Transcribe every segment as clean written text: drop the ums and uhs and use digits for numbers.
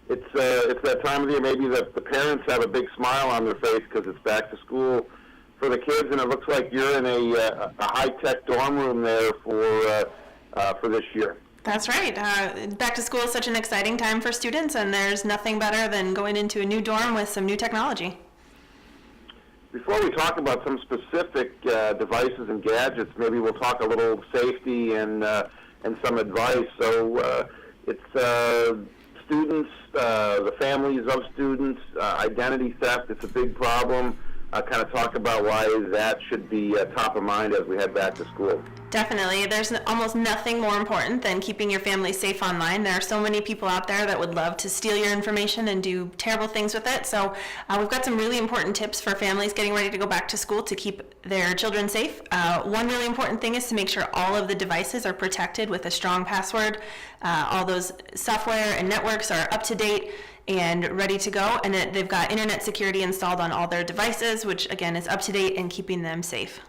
It's that time of the year maybe that the parents have a big smile on their face because it's back to school for the kids, and it looks like you're in a high-tech dorm room there for this year. That's right. Back to school is such an exciting time for students, and there's nothing better than going into a new dorm with some new technology. Before we talk about some specific devices and gadgets, maybe we'll talk a little safety and some advice. So it's students, the families of students, identity theft. It's a big problem. Kind of talk about why that should be top of mind as we head back to school. Definitely. There's almost nothing more important than keeping your family safe online. There are so many people out there that would love to steal your information and do terrible things with it. So we've got some really important tips for families getting ready to go back to school to keep their children safe. One really important thing is to make sure all of the devices are protected with a strong password. All those software and networks are up to date and ready to go, and they've got internet security installed on all their devices, which again is up to date and keeping them safe.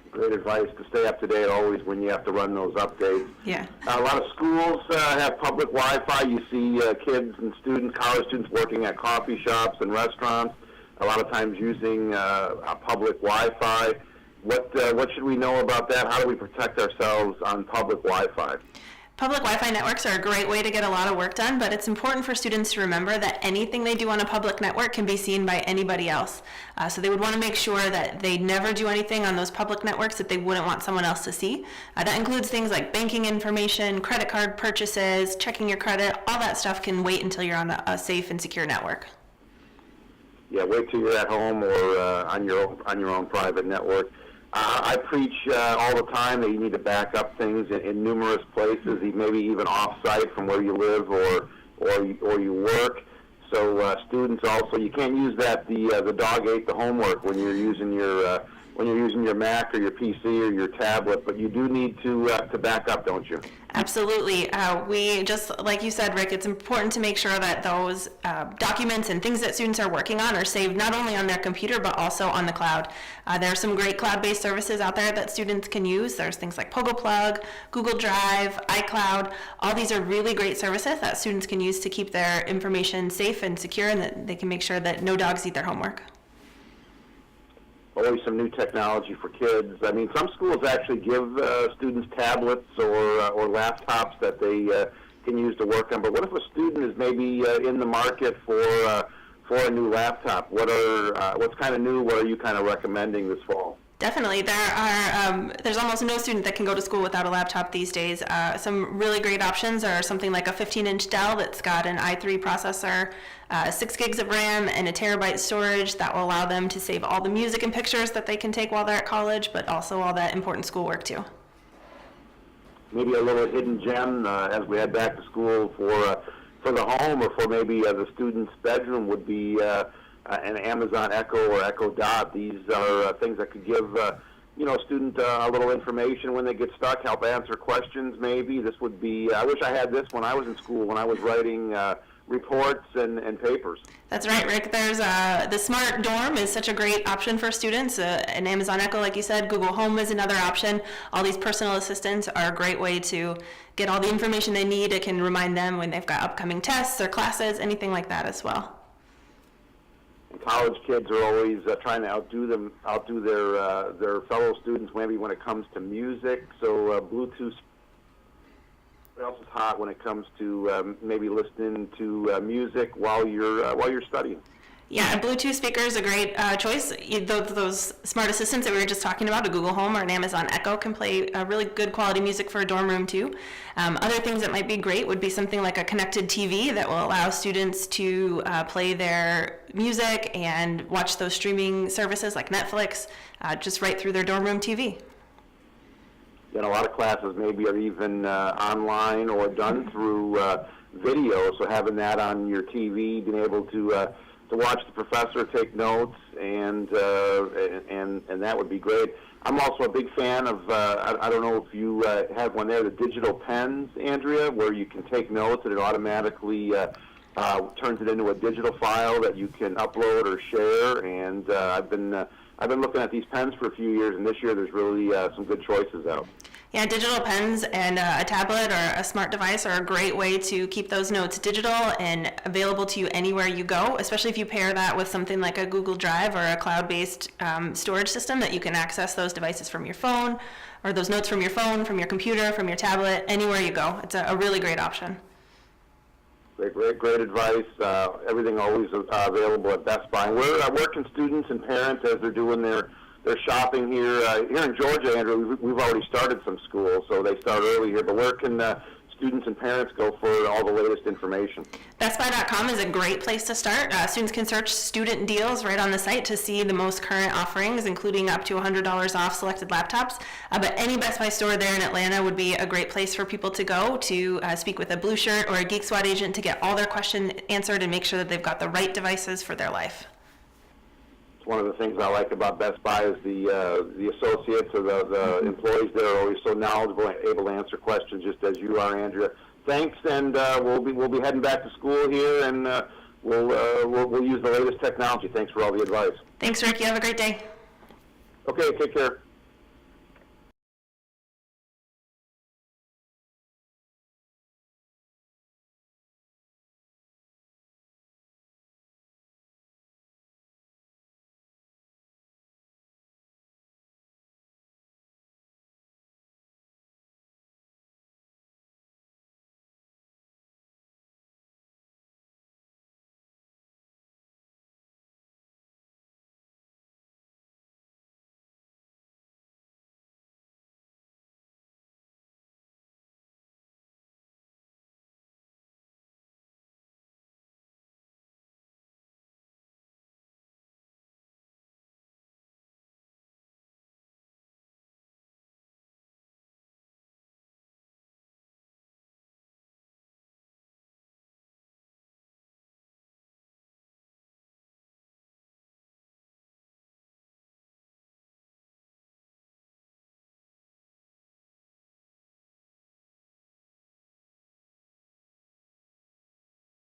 Great advice to stay up to date always when you have to run those updates. Yeah. A lot of schools have public Wi-Fi. You see kids and students, college students working at coffee shops and restaurants, a lot of times using public Wi-Fi. What should we know about that? How do we protect ourselves on public Wi-Fi? Public Wi-Fi networks are a great way to get a lot of work done, but it's important for students to remember that anything they do on a public network can be seen by anybody else. So they would want to make sure that they never do anything on those public networks that they wouldn't want someone else to see. That includes things like banking information, credit card purchases, checking your credit. All that stuff can wait until you're on a safe and secure network. Yeah, wait till you're at home or on your own private network. I preach all the time that you need to back up things in numerous places, maybe even off-site from where you live or you work. So students also, you can't use that the dog ate the homework when you're using your Mac or your PC or your tablet, but you do need to back up, don't you? Absolutely. We just, like you said, Rick, it's important to make sure that those documents and things that students are working on are saved not only on their computer but also on the cloud. There are some great cloud-based services out there that students can use. There's things like PogoPlug, Google Drive, iCloud. All these are really great services that students can use to keep their information safe and secure, and that they can make sure that no dogs eat their homework. Always some new technology for kids. I mean, some schools actually give students tablets or laptops that they can use to work on. But what if a student is maybe in the market for a new laptop? What's kind of new? What are you kind of recommending this fall? Definitely. There's almost no student that can go to school without a laptop these days. Some really great options are something like a 15-inch Dell that's got an i3 processor, 6 gigs of RAM, and a terabyte storage that will allow them to save all the music and pictures that they can take while they're at college, but also all that important schoolwork too. Maybe a little hidden gem as we head back to school for the home or for maybe the student's bedroom would be an Amazon Echo or Echo Dot. These are things that could give a student a little information when they get stuck, help answer questions maybe. This would be, I wish I had this when I was in school, when I was writing reports and papers. That's right, Rick. There's the Smart Dorm is such a great option for students. An Amazon Echo, like you said, Google Home is another option. All these personal assistants are a great way to get all the information they need. It can remind them when they've got upcoming tests or classes, anything like that as well. College kids are always trying to outdo their fellow students, maybe when it comes to music. So Bluetooth. What else is hot when it comes to maybe listening to music while you're studying? Yeah, a Bluetooth speaker is a great choice. Those smart assistants that we were just talking about, a Google Home or an Amazon Echo, can play really good quality music for a dorm room too. Other things that might be great would be something like a connected TV that will allow students to play their music and watch those streaming services like Netflix just right through their dorm room TV. A lot of classes maybe are even online or done through video, so having that on your TV, being able to watch the professor take notes, and that would be great. I'm also a big fan of, I don't know if you have one there, the digital pens, Andrea, where you can take notes and it automatically turns it into a digital file that you can upload or share. And I've been looking at these pens for a few years, and this year there's really some good choices out. Yeah, digital pens and a tablet or a smart device are a great way to keep those notes digital and available to you anywhere you go, especially if you pair that with something like a Google Drive or a cloud-based storage system that you can access those devices from your phone, or those notes from your phone, from your computer, from your tablet, anywhere you go. It's a really great option. Great advice. Everything always available at Best Buy. We're working students and parents as they're doing their shopping here. Here in Georgia, Andrew, we've already started some schools, so they start early here. But where can students and parents go for all the latest information? BestBuy.com is a great place to start. Students can search student deals right on the site to see the most current offerings, including up to $100 off selected laptops. But any Best Buy store there in Atlanta would be a great place for people to go to speak with a Blue Shirt or a Geek Squad agent to get all their questions answered and make sure that they've got the right devices for their life. One of the things I like about Best Buy is the associates or the employees there are always so knowledgeable and able to answer questions, just as you are, Andrea. Thanks, and we'll be heading back to school here, and we'll use the latest technology. Thanks for all the advice. Thanks, Rick. You have a great day. Okay, take care.